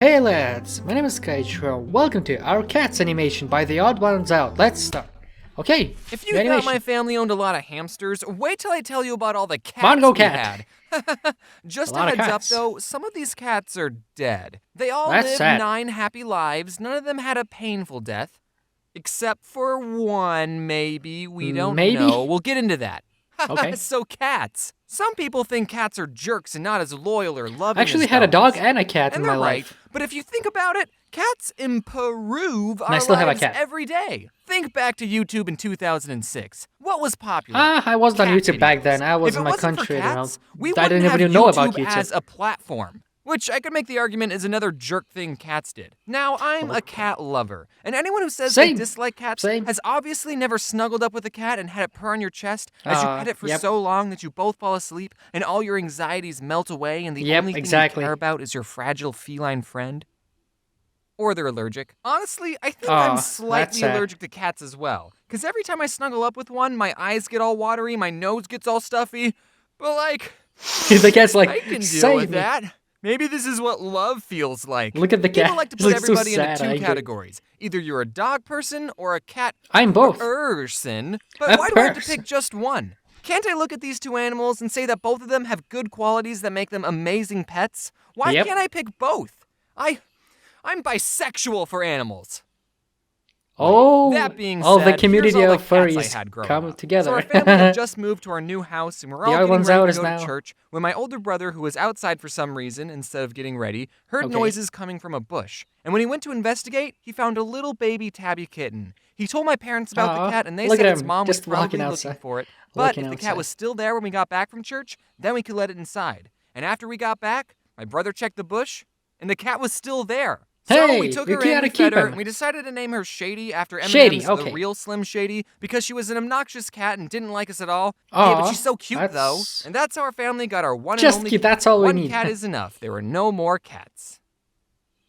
Hey lads, my name is Skychrew. Welcome to our cats animation by TheOdd1sOut. Let's start. Okay, If you thought my family owned a lot of hamsters, wait till I tell you about all the cats Mongo we cat. had. Just a lot of heads up cats. though, some of these cats are dead. They all That's lived sad. 9 happy lives, none of them had a painful death. Except for one, maybe, we don't know. We'll get into that. Okay. So cats. Some people think cats are jerks and not as loyal or loving I actually as had a dog dogs. and a cat And in my they're right, life. but if you think about it, cats improve I our still have a lives cat. every day. Think back to YouTube in 2006. What was popular? I wasn't on Cat YouTube back videos. then. I was If in it my wasn't for country. cats, we I didn't wouldn't have even know about YouTube as YouTube. a platform. Which I could make the argument is another jerk thing cats did. Now, I'm a cat lover, and anyone who says they dislike cats has obviously never snuggled up with a cat and had it purr on your chest as you pet it for so long that you both fall asleep and all your anxieties melt away and the only thing you care about is your fragile feline friend. Or they're allergic. Honestly, I think I'm slightly allergic to cats as well. Because every time I snuggle up with one, my eyes get all watery, my nose gets all stuffy. But like, the cat's like, I can deal with that. Maybe this is what love feels like. Look at the cat. People like to put everybody into two categories. Either you're a dog person or a cat person. But why do I have to pick just one? Can't I look at these two animals and say that both of them have good qualities that make them amazing pets? Why can't I pick both? I'm bisexual for animals. Oh, that being all said, the community all of the cats furries I had growing come up. together. So our family had just moved to our new house, and we're all getting ready to go to church when my older brother, who was outside for some reason instead of getting ready, heard noises coming from a bush. And when he went to investigate, he found a little baby tabby kitten. He told my parents about the cat, and they said his mom was probably looking for it. But if the cat was still there when we got back from church, then we could let it inside. And after we got back, my brother checked the bush, and the cat was still there. So we took her in, we fed her, and we decided to name her Shady after Eminem's The Real Slim Shady because she was an obnoxious cat and didn't like us at all. Hey, but she's so cute though. And that's how our family got our one and only cat. That's all we need. One cat is enough. There were no more cats.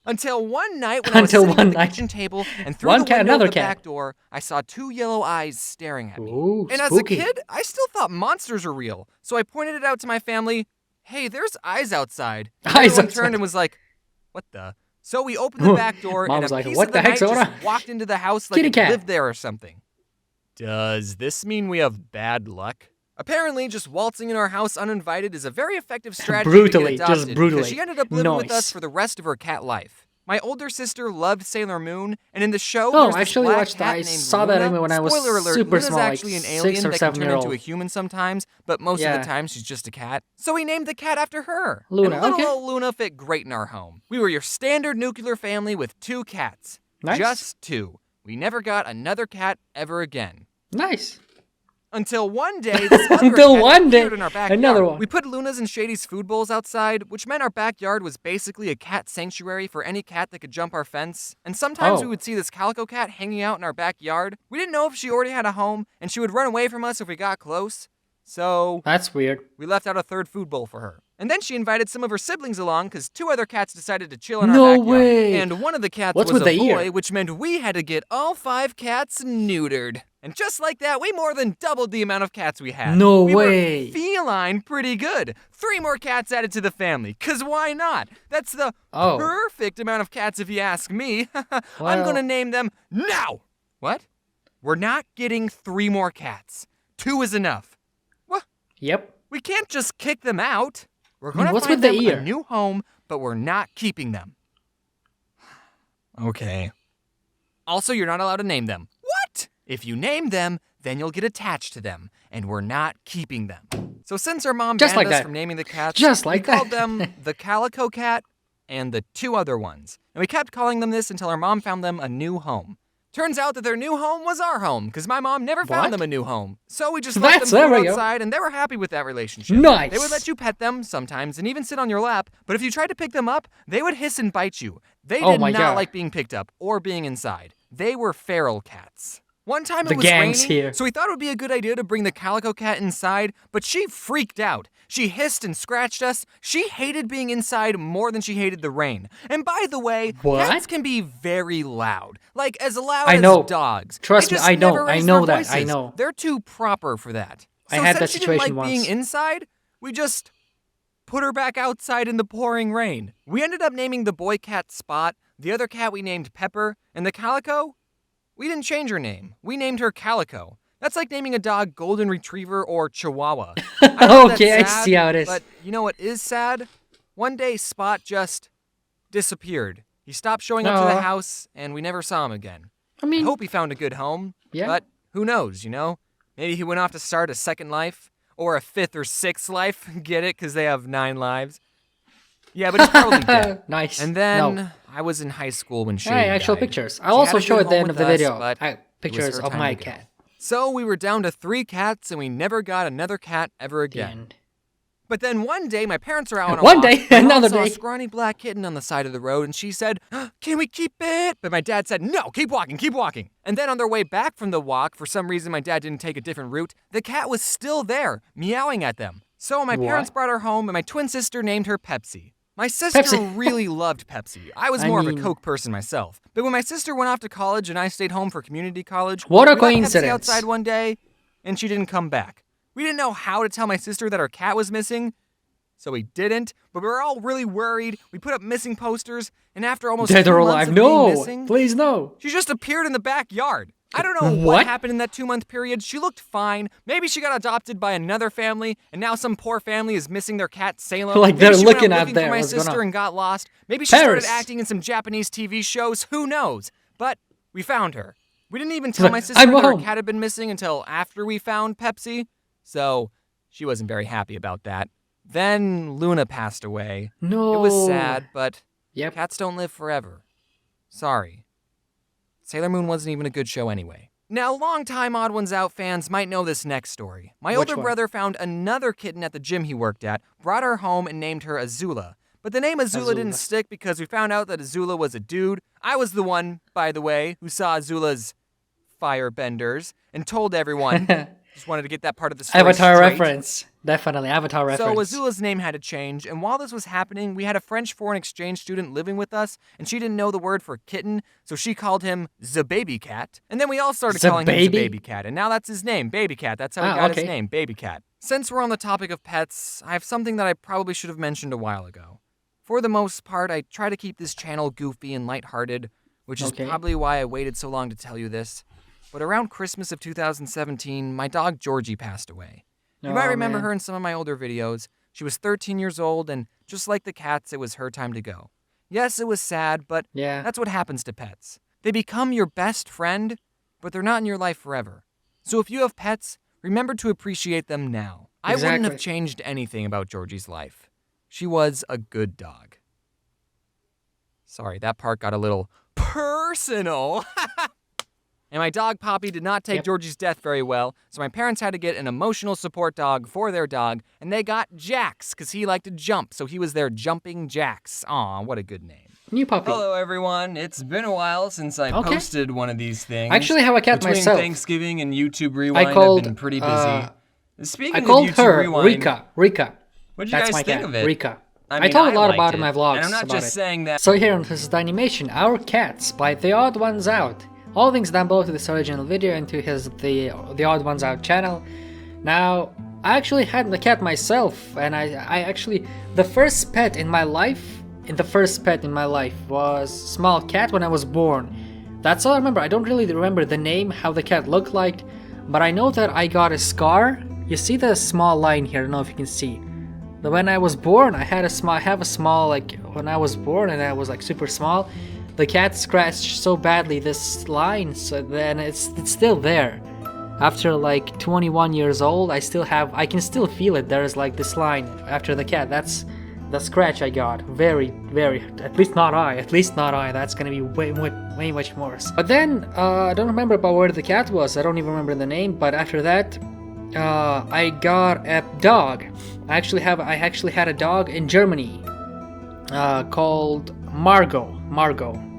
Until one night when I was sitting at the kitchen table and through the window of the back door, I saw two yellow eyes staring at me. Ooh, and as a kid, I still thought monsters were real. So I pointed it out to my family. Hey, there's eyes outside. And everyone turned and was like, what the? So we opened the back door, and a piece of the night just walked into the house like it lived there or something. Does this mean we have bad luck? Apparently, just waltzing in our house uninvited is a very effective strategy to get adopted, because she ended up living with us for the rest of her cat life. My older sister loved Sailor Moon, and in the show, there's this black cat named Luna. When I was Spoiler alert, super Luna's small, actually an alien that can turn into a human sometimes, but most of the time she's just a cat. So we named the cat after her. Luna, and little old Luna fit great in our home. We were your standard nuclear family with 2 cats. Nice. Just 2. We never got another cat ever again. Nice. Until one day, this other cat appeared in our backyard. Another one. We put Luna's and Shady's food bowls outside, which meant our backyard was basically a cat sanctuary for any cat that could jump our fence. And sometimes we would see this calico cat hanging out in our backyard. We didn't know if she already had a home, and she would run away from us if we got close. So that's weird. We left out a 3rd food bowl for her. And then she invited some of her siblings along because 2 other cats decided to chill in our backyard. No way! And one of the cats was a boy, which meant we had to get all 5 cats neutered. And just like that, we more than doubled the amount of cats we had. No way! We were feline pretty good. 3 more cats added to the family, cause why not? That's the perfect amount of cats if you ask me. I'm gonna name them now! What? We're not getting 3 more cats. 2 is enough. What? Yep. We can't just kick them out. We're gonna find them a new home, but we're not keeping them. Okay. Also, you're not allowed to name them. What? If you name them, then you'll get attached to them, and we're not keeping them. So since our mom banned us from naming the cats, we called them the Calico Cat and the 2 other ones. And we kept calling them this until our mom found them a new home. Turns out that their new home was our home, because my mom never found them a new home. So we just let them go outside, and they were happy with that relationship. Nice! They would let you pet them sometimes, and even sit on your lap, but if you tried to pick them up, they would hiss and bite you. They did not like being picked up or being inside. They were feral cats. One time it was raining, so we thought it would be a good idea to bring the Calico Cat inside, but she freaked out. She hissed and scratched us. She hated being inside more than she hated the rain. And by the way, cats can be very loud. Like, as loud as dogs. Trust me, I know that. I know. They're too proper for that. So I had that since she didn't situation like being inside, we just put her back outside in the pouring rain. We ended up naming the boy cat Spot, the other cat we named Pepper, and the Calico? We didn't change her name. We named her Calico. That's like naming a dog Golden Retriever or Chihuahua. Okay, I see how it is. But you know what is sad? One day, Spot just disappeared. He stopped showing up to the house, and we never saw him again. I hope he found a good home, but who knows, you know? Maybe he went off to start a second life, or a fifth or sixth life. Get it? Because they have 9 lives. Yeah, but he's probably dead. Nice. And then I was in high school when Shady died. Actual pictures. I'll also show at the end of the video pictures of my cat. So we were down to 3 cats, and we never got another cat ever again. But then one day, my parents are out on a walk. Another day. I saw a scrawny black kitten on the side of the road, and she said, "Can we keep it?" But my dad said, "No, keep walking, keep walking." And then on their way back from the walk, for some reason my dad didn't take a different route, the cat was still there, meowing at them. So my parents brought her home, and my twin sister named her Pepsi. My sister really loved Pepsi. I was more of a Coke person myself. But when my sister went off to college and I stayed home for community college, what a we coincidence. Let Pepsi outside one day, and she didn't come back. We didn't know how to tell my sister that our cat was missing, so we didn't, but we were all really worried. We put up missing posters, and after almost 2 months of being missing, please no. She just appeared in the backyard. I don't know what happened in that 2-month period. She looked fine. Maybe she got adopted by another family, and now some poor family is missing their cat Salem. Like they're looking out there. For my sister and got lost. Maybe she started acting in some Japanese TV shows. Who knows? But we found her. We didn't even tell my sister that her cat had been missing until after we found Pepsi. So she wasn't very happy about that. Then Luna passed away. No. It was sad, but cats don't live forever. Sorry. Sailor Moon wasn't even a good show anyway. Now, longtime Odd1sOut fans might know this next story. My older brother found another kitten at the gym he worked at, brought her home, and named her Azula. But the name Azula didn't stick because we found out that Azula was a dude. I was the one, by the way, who saw Azula's firebenders and told everyone. Just wanted to get that part of the story Avatar straight. reference. Definitely, Avatar reference. So Azula's name had to change, and while this was happening, we had a French foreign exchange student living with us, and she didn't know the word for kitten, so she called him the baby cat. And then we all started calling him the baby cat, and now that's his name, Baby Cat. That's how he got his name, Baby Cat. Since we're on the topic of pets, I have something that I probably should have mentioned a while ago. For the most part, I try to keep this channel goofy and lighthearted, which is probably why I waited so long to tell you this. But around Christmas of 2017, my dog Georgie passed away. You might remember her in some of my older videos. She was 13 years old, and just like the cats, it was her time to go. Yes, it was sad, but that's what happens to pets. They become your best friend, but they're not in your life forever. So if you have pets, remember to appreciate them now. I wouldn't have changed anything about Georgie's life. She was a good dog. Sorry, that part got a little personal. And my dog Poppy did not take Georgie's death very well, so my parents had to get an emotional support dog for their dog, and they got Jax, because he liked to jump, so he was their Jumping Jax. Aw, what a good name. New puppy. Hello, everyone. It's been a while since I posted one of these things. I actually have a cat myself. Between Thanksgiving and YouTube Rewind, I've been pretty busy. Speaking of YouTube Rewind... Rika. What did you guys think of it? Rika. I mean, I told a lot about it in my vlogs. And I'm not just saying that... So here on This is the Animation, Our Cats by TheOdd1sOut. All links down below to this original video and to the Odd1sOut channel. Now, I actually had the cat myself, and I actually, the first pet in my life was small cat when I was born. That's all I remember. I don't really remember the name, how the cat looked like, but I know that I got a scar. You see the small line here? I don't know if you can see. But when I was born, I have a small, like, when I was born and I was like super small, the cat scratched so badly this line, so then it's still there. After like 21 years old, I can still feel it. There's like this line after the cat. That's the scratch I got. Very, at least not I. That's gonna be way much worse. But then, I don't remember about where the cat was. I don't even remember the name, but after that, I got a dog. I actually had a dog in Germany, called Margot,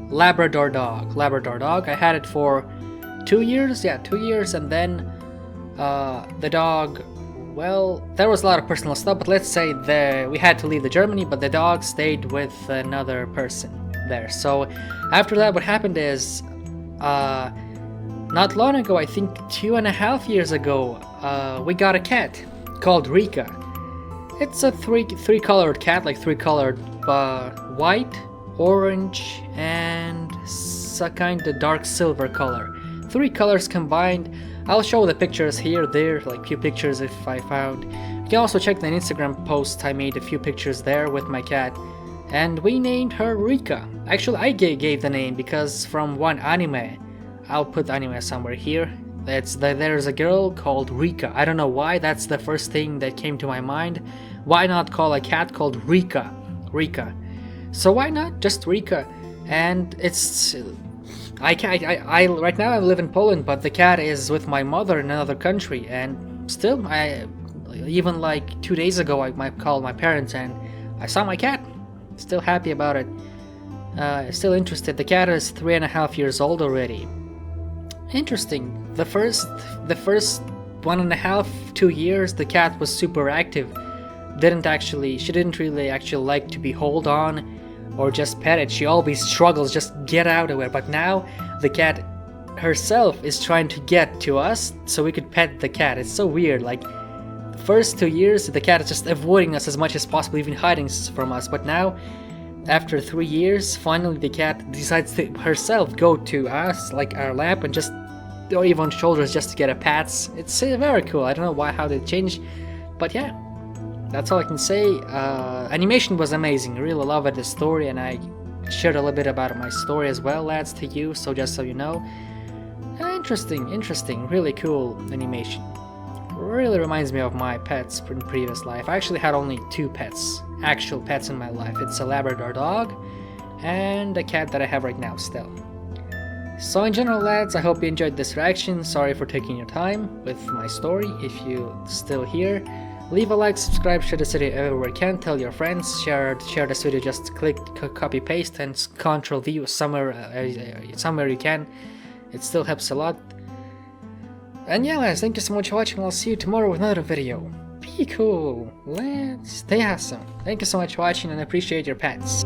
Labrador dog. I had it for 2 years, 2 years, and then the dog, well, there was a lot of personal stuff, but let's say we had to leave the Germany, but the dog stayed with another person there. So after that, what happened is, not long ago, I think 2.5 years ago, we got a cat called Rika. It's a three-colored cat, like three-colored white, orange, and a kind of dark silver color. 3 colors combined. I'll show the pictures here, there, like few pictures if I found. You can also check the Instagram post. I made a few pictures there with my cat. And we named her Rika. Actually, I gave the name because from one anime. I'll put the anime somewhere here. There's a girl called Rika. I don't know why, that's the first thing that came to my mind. Why not call a cat called Rika? Rika. So why not just Rika? And it's... I right now I live in Poland, but the cat is with my mother in another country, and still, even like 2 days ago I called my parents and I saw my cat. Still happy about it. Still interested. The cat is 3.5 years old already. Interesting. The first 1.5, 2 years, the cat was super active. She didn't really actually like to be held on or just pet it. She always struggles, just get out of it. But now the cat herself is trying to get to us so we could pet the cat. It's so weird. Like, the first 2 years, the cat is just avoiding us as much as possible, even hiding from us. But now, after 3 years, finally the cat decides to herself go to us, like our lap, and just, or even on shoulders, just to get a pats. It's very cool. I don't know how they changed, but yeah. That's all I can say. Animation was amazing. I really loved the story, and I shared a little bit about my story as well, lads, to you, so just so you know. Interesting, really cool animation. Really reminds me of my pets in previous life. I actually had only 2 pets, actual pets in my life. It's a Labrador dog and a cat that I have right now still. So in general, lads, I hope you enjoyed this reaction. Sorry for taking your time with my story. If you're still here, leave a like, subscribe, share this video everywhere you can, tell your friends, share this video, just click copy paste and Ctrl V somewhere you can. It still helps a lot. And yeah, lads, thank you so much for watching. I'll see you tomorrow with another video. Be cool, lads, stay awesome. Thank you so much for watching and I appreciate your pets.